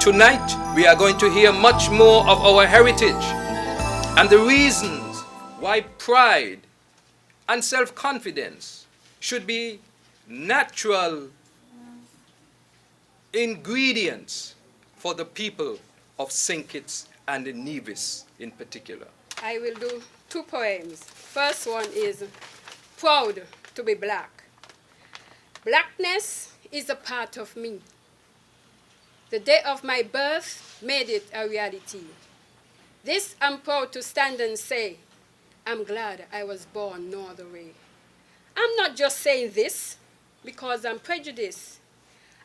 Tonight, we are going to hear much more of our heritage and the reasons why pride and self-confidence should be natural ingredients for the people of St. Kitts and Nevis in particular. I will do two poems. First one is Proud to be Black. Blackness is a part of me. The day of my birth made it a reality. This I'm proud to stand and say, I'm glad I was born no other way. I'm not just saying this because I'm prejudiced.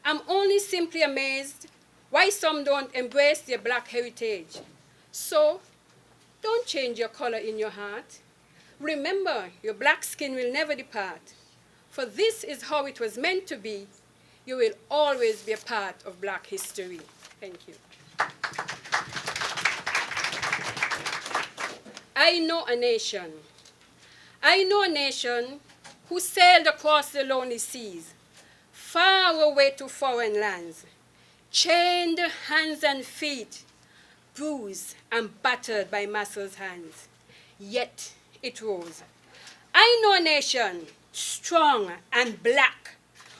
I'm only simply amazed why some don't embrace their black heritage. So, don't change your color in your heart. Remember, your black skin will never depart. For this is how it was meant to be. You will always be a part of black history. Thank you. I know a nation. I know a nation who sailed across the lonely seas, far away to foreign lands, chained hands and feet, bruised and battered by masters' hands. Yet it rose. I know a nation strong and black,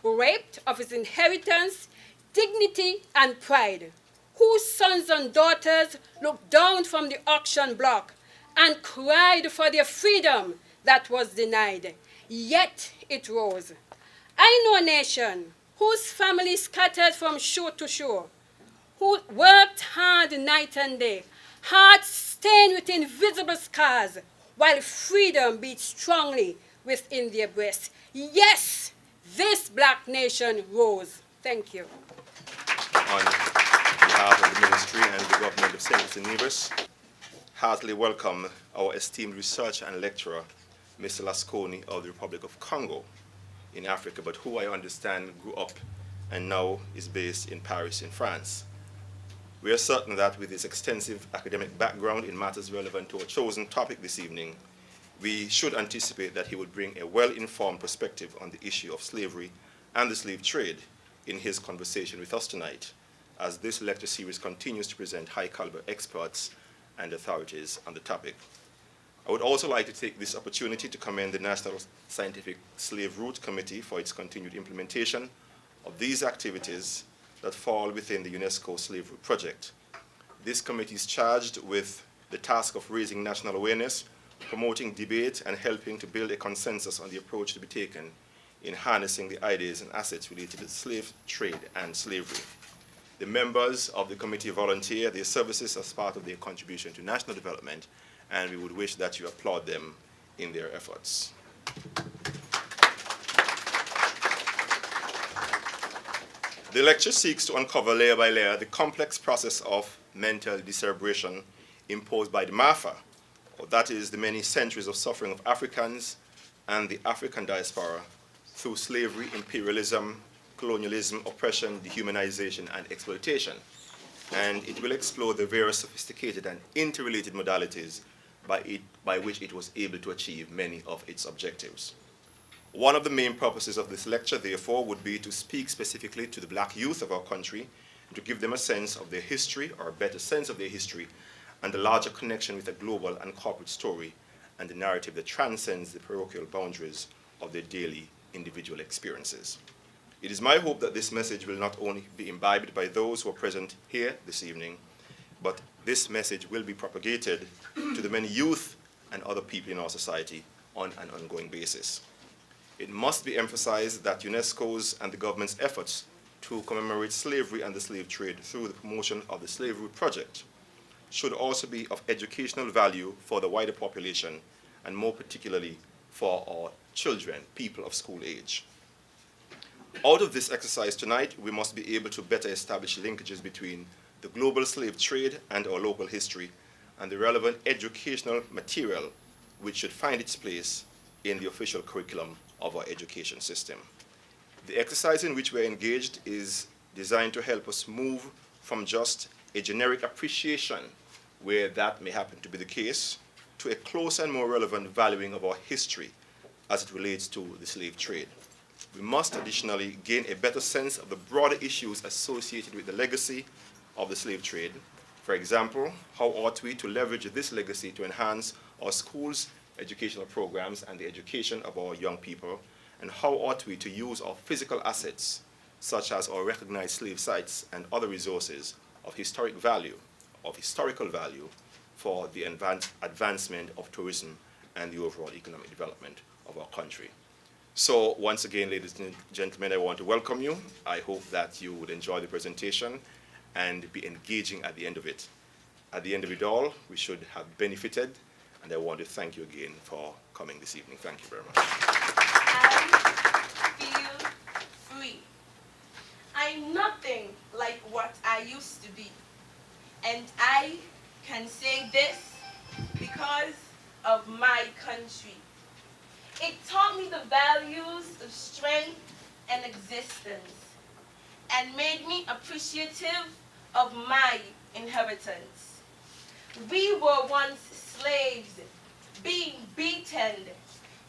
raped of its inheritance, dignity, and pride, whose sons and daughters looked down from the auction block and cried for their freedom that was denied. Yet it rose. I know a nation whose families scattered from shore to shore, who worked hard night and day, hearts stained with invisible scars, while freedom beat strongly within their breasts. Yes, this black nation rose. Thank you. On behalf of the Ministry and the Government of St-Kitts-and-Nevis, heartily welcome our esteemed researcher and lecturer, Mr. Lasconi of the Republic of Congo in Africa, but who I understand grew up and now is based in Paris in France. We are certain that with his extensive academic background in matters relevant to our chosen topic this evening, we should anticipate that he would bring a well-informed perspective on the issue of slavery and the slave trade in his conversation with us tonight, as this lecture series continues to present high-caliber experts and authorities on the topic. I would also like to take this opportunity to commend the National Scientific Slave Route Committee for its continued implementation of these activities that fall within the UNESCO Slave Route Project. This committee is charged with the task of raising national awareness, promoting debate, and helping to build a consensus on the approach to be taken in harnessing the ideas and assets related to the slave trade and slavery. The members of the committee volunteer their services as part of their contribution to national development, and we would wish that you applaud them in their efforts. The lecture seeks to uncover layer by layer the complex process of mental cerebration imposed by the MAFA, or that is the many centuries of suffering of Africans and the African diaspora through slavery, imperialism, colonialism, oppression, dehumanization, and exploitation. And it will explore the various sophisticated and interrelated modalities by which it was able to achieve many of its objectives. One of the main purposes of this lecture, therefore, would be to speak specifically to the black youth of our country and to give them a sense of their history, or a better sense of their history, and the larger connection with a global and corporate story and the narrative that transcends the parochial boundaries of their daily individual experiences. It is my hope that this message will not only be imbibed by those who are present here this evening, but this message will be propagated to the many youth and other people in our society on an ongoing basis. It must be emphasized that UNESCO's and the government's efforts to commemorate slavery and the slave trade through the promotion of the Slave Route Project should also be of educational value for the wider population, and more particularly for our children, people of school age. Out of this exercise tonight, we must be able to better establish linkages between the global slave trade and our local history, and the relevant educational material which should find its place in the official curriculum of our education system. The exercise in which we're engaged is designed to help us move from just a generic appreciation, where that may happen to be the case, to a closer and more relevant valuing of our history as it relates to the slave trade. We must additionally gain a better sense of the broader issues associated with the legacy of the slave trade. For example, how ought we to leverage this legacy to enhance our schools' educational programs and the education of our young people? And how ought we to use our physical assets, such as our recognized slave sites and other resources of historical value, for the advancement of tourism and the overall economic development of our country? So once again, ladies and gentlemen, I want to welcome you. I hope that you would enjoy the presentation and be engaging at the end of it. At the end of it all, we should have benefited, and I want to thank you again for coming this evening. Thank you very much. I feel free. I'm nothing like what I used to be. And I can say this because of my country. It taught me the values of strength and existence and made me appreciative of my inheritance. We were once slaves, being beaten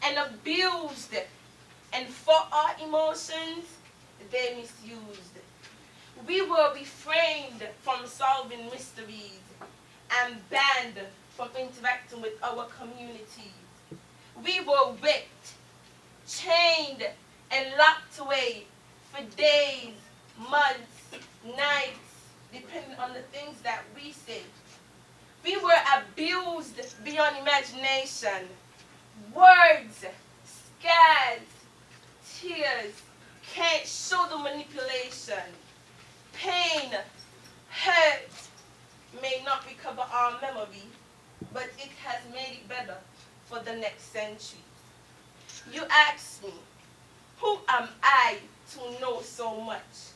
and abused, and for our emotions, they misused. We were refrained from solving mysteries and banned from interacting with our communities. We were whipped, chained, and locked away for days, months, nights, depending on the things that we said. We were abused beyond imagination. Words, scars, tears can't show the manipulation. Pain, hurt may not recover our memory, but it has made it better for the next century. You ask me, who am I to know so much?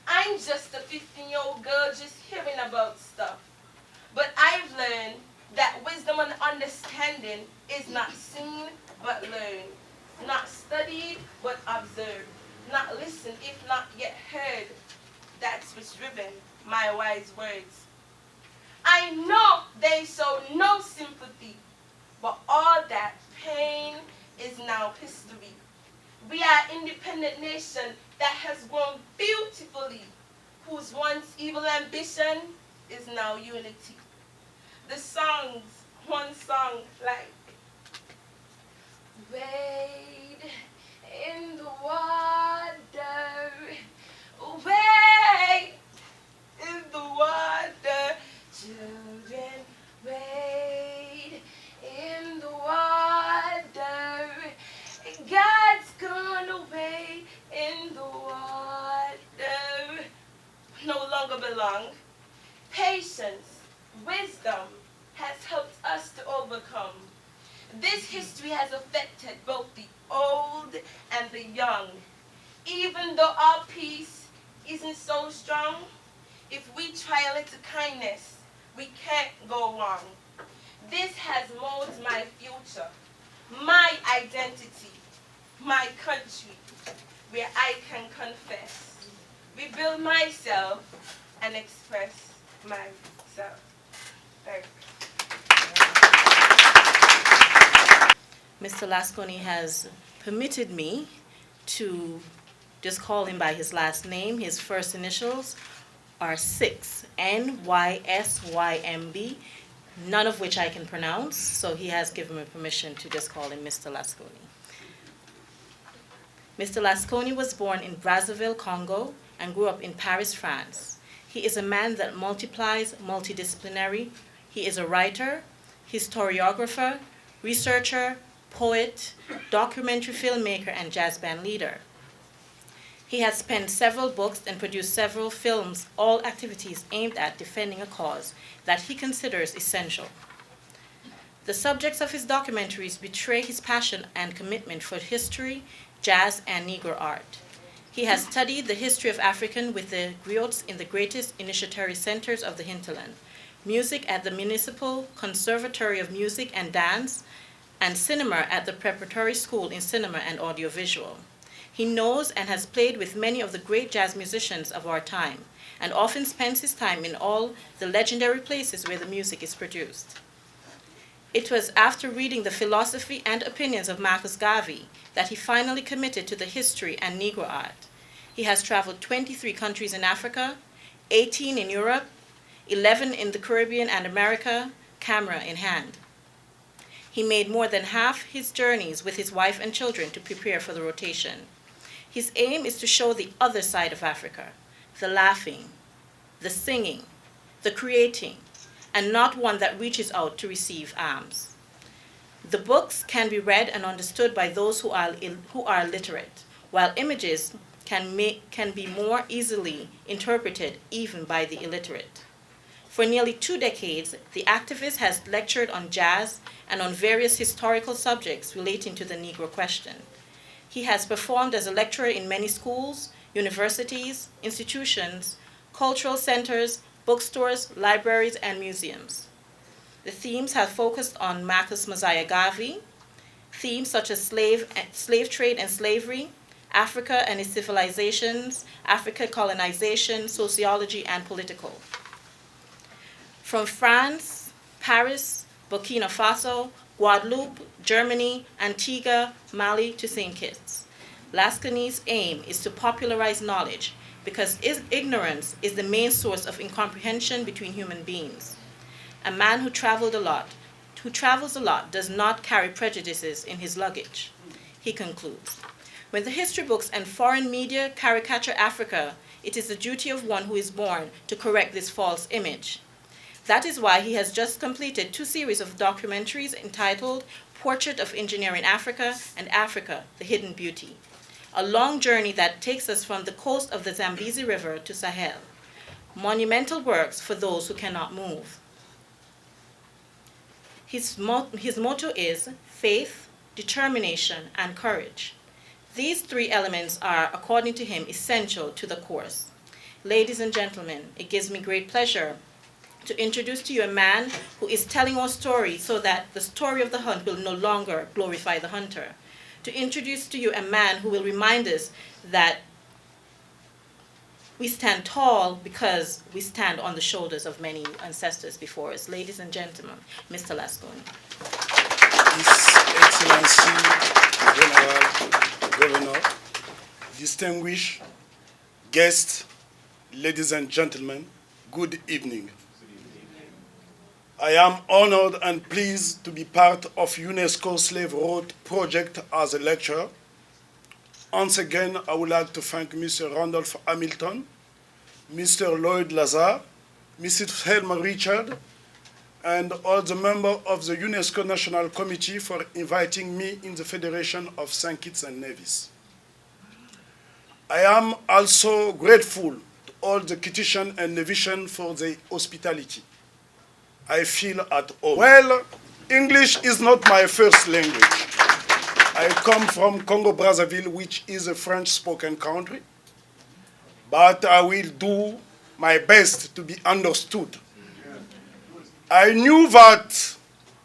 I'm just a 15-year-old girl just hearing about stuff. But I've learned that wisdom and understanding is not seen but learned, not studied but observed, not listened if not yet heard. That's what's driven my wise words. I know they show no sympathy, but all that pain is now history. We are an independent nation that has grown beautifully, whose once evil ambition is now unity. The songs, one song like, wade in the water, wade in the water, children, wade in the water, God's gonna wade in the water. No longer belong. Patience, wisdom has helped us to overcome. This history has affected both the old and the young. Even though our peace isn't so strong, if we try a little kindness, we can't go wrong. This has molded my future, my identity, my country, where I can confess, rebuild myself, and express myself. Thank you. Mr. Lasconi has permitted me to just call him by his last name. His first initials are 6, NYSYMB, none of which I can pronounce, so he has given me permission to just call him Mr. Lasconi. Mr. Lasconi was born in Brazzaville, Congo, and grew up in Paris, France. He is a man that multiplies, multidisciplinary. He is a writer, historiographer, researcher, poet, documentary filmmaker, and jazz band leader. He has penned several books and produced several films, all activities aimed at defending a cause that he considers essential. The subjects of his documentaries betray his passion and commitment for history, jazz, and Negro art. He has studied the history of African with the griots in the greatest initiatory centers of the hinterland, music at the Municipal Conservatory of Music and Dance, and cinema at the Preparatory School in Cinema and Audiovisual. He knows and has played with many of the great jazz musicians of our time, and often spends his time in all the legendary places where the music is produced. It was after reading the philosophy and opinions of Marcus Garvey that he finally committed to the history and Negro art. He has traveled 23 countries in Africa, 18 in Europe, 11 in the Caribbean and America, camera in hand. He made more than half his journeys with his wife and children to prepare for the rotation. His aim is to show the other side of Africa, the laughing, the singing, the creating, and not one that reaches out to receive alms. The books can be read and understood by those who are literate, while images can be more easily interpreted even by the illiterate. For nearly 2 decades, the activist has lectured on jazz and on various historical subjects relating to the Negro question. He has performed as a lecturer in many schools, universities, institutions, cultural centers, bookstores, libraries, and museums. The themes have focused on Marcus Mosiah Garvey, themes such as slave trade and slavery, Africa and its civilizations, Africa colonization, sociology, and political. From France, Paris, Burkina Faso, Guadeloupe, Germany, Antigua, Mali to St. Kitts, Lascani's aim is to popularize knowledge because ignorance is the main source of incomprehension between human beings. A man who travels a lot does not carry prejudices in his luggage. He concludes, when the history books and foreign media caricature Africa, it is the duty of one who is born to correct this false image. That is why he has just completed 2 series of documentaries entitled Portrait of Engineering Africa and Africa, the Hidden Beauty, a long journey that takes us from the coast of the Zambezi River to Sahel. Monumental works for those who cannot move. His motto is faith, determination, and courage. These 3 elements are, according to him, essential to the course. Ladies and gentlemen, it gives me great pleasure to introduce to you a man who is telling our story so that the story of the hunt will no longer glorify the hunter. To introduce to you a man who will remind us that we stand tall because we stand on the shoulders of many ancestors before us. Ladies and gentlemen, Mr. Lasconi. His Excellency Governor, distinguished guests, ladies and gentlemen, good evening. I am honored and pleased to be part of UNESCO Slave Road project as a lecturer. Once again, I would like to thank Mr. Randolph Hamilton, Mr. Lloyd Lazar, Mrs. Helma Richard, and all the members of the UNESCO National Committee for inviting me in the Federation of St-Kitts-and-Nevis. I am also grateful to all the Kittitian and Nevisian for their hospitality. I feel at home. Well, English is not my first language. I come from Congo-Brazzaville, which is a French-spoken country, but I will do my best to be understood. I knew that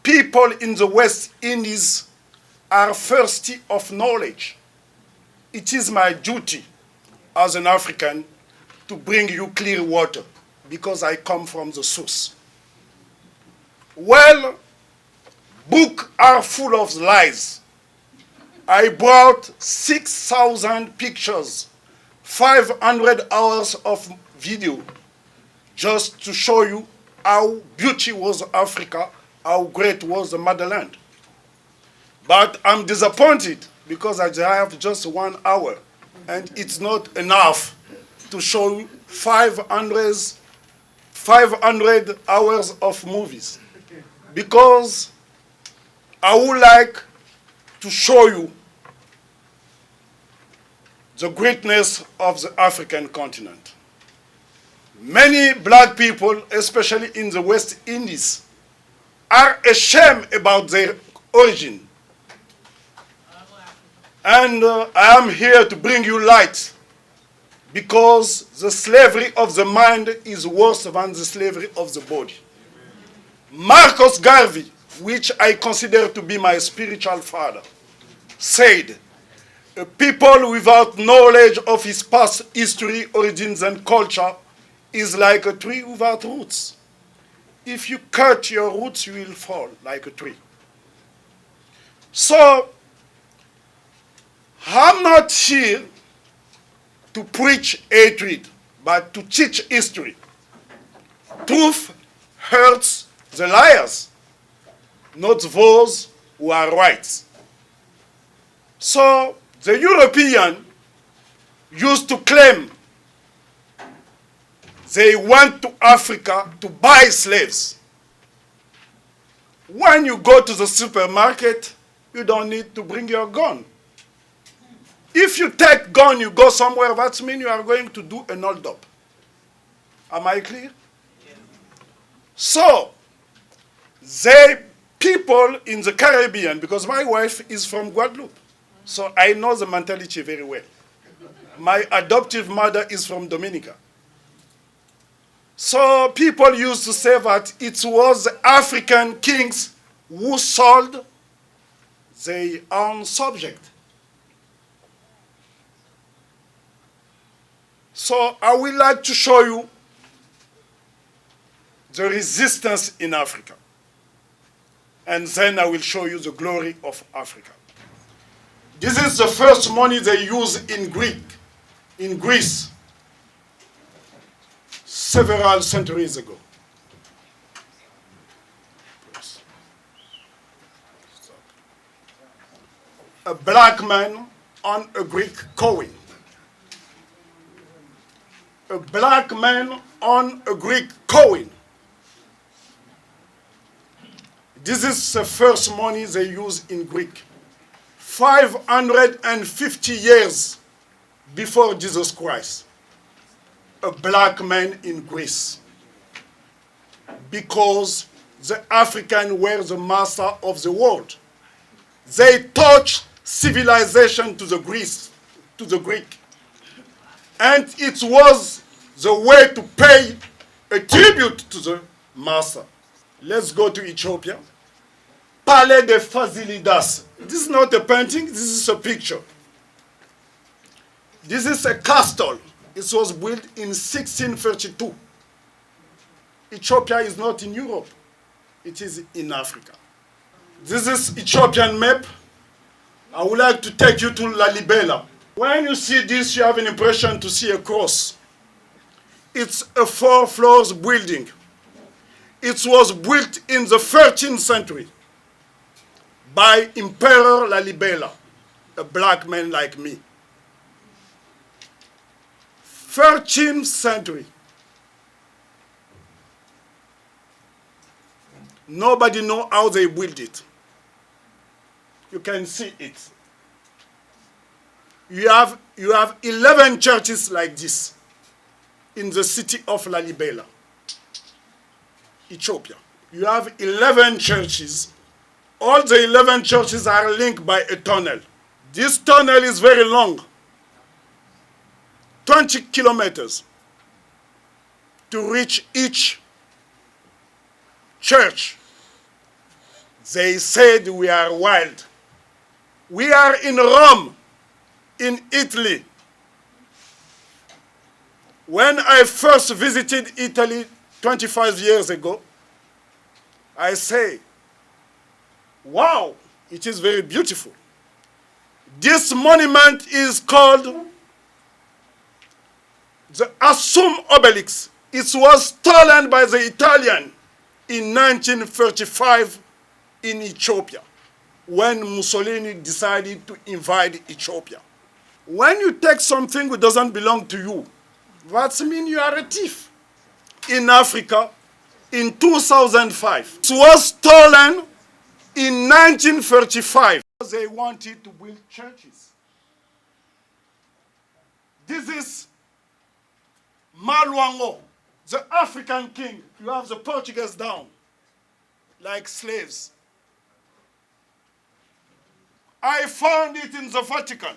people in the West Indies are thirsty of knowledge. It is my duty as an African to bring you clear water because I come from the source. Well, books are full of lies. I brought 6,000 pictures, 500 hours of video, just to show you how beautiful was Africa, how great was the motherland. But I'm disappointed because I have just 1 hour, and it's not enough to show you 500 hours of movies. Because I would like to show you the greatness of the African continent. Many black people, especially in the West Indies, are ashamed about their origin. And I am here to bring you light because the slavery of the mind is worse than the slavery of the body. Marcus Garvey, which I consider to be my spiritual father, said, a people without knowledge of his past history, origins, and culture is like a tree without roots. If you cut your roots, you will fall like a tree. So, I'm not here to preach hatred, but to teach history. Truth hurts the liars, not those who are right. So the European used to claim they went to Africa to buy slaves. When you go to the supermarket, you don't need to bring your gun. If you take gun, you go somewhere, that means you are going to do an hold-up. Am I clear? Yeah. So, people in the Caribbean, because my wife is from Guadeloupe, so I know the mentality very well. My adoptive mother is from Dominica. So people used to say that it was the African kings who sold their own subject. So I would like to show you the resistance in Africa. And then I will show you the glory of Africa. This is the first money they use in Greece, several centuries ago. A black man on a Greek coin. A black man on a Greek coin. This is the first money they use in Greek. 550 years before Jesus Christ. A black man in Greece. Because the Africans were the master of the world. They taught civilization to the Greek. And it was the way to pay a tribute to the master. Let's go to Ethiopia. Palais de Fasilidas. This is not a painting, this is a picture. This is a castle. It was built in 1632. Ethiopia is not in Europe. It is in Africa. This is Ethiopian map. I would like to take you to Lalibela. When you see this, you have an impression to see a cross. It's a 4 floors building. It was built in the 13th century by Emperor Lalibela, a black man like me. 13th century. Nobody knows how they built it. You can see it. You have 11 churches like this in the city of Lalibela, Ethiopia. You have 11 churches. All the 11 churches are linked by a tunnel. This tunnel is very long, 20 kilometers, to reach each church. They said we are wild. We are in Rome, in Italy. When I first visited Italy 25 years ago, I say, wow, it is very beautiful. This monument is called the Assum Obelix. It was stolen by the Italian in 1935 in Ethiopia, when Mussolini decided to invade Ethiopia. When you take something that doesn't belong to you, that means you are a thief. In Africa, in 2005, it was stolen in 1935. They wanted to build churches. This is Malwango, the African king. You have the Portuguese down, like slaves. I found it in the Vatican.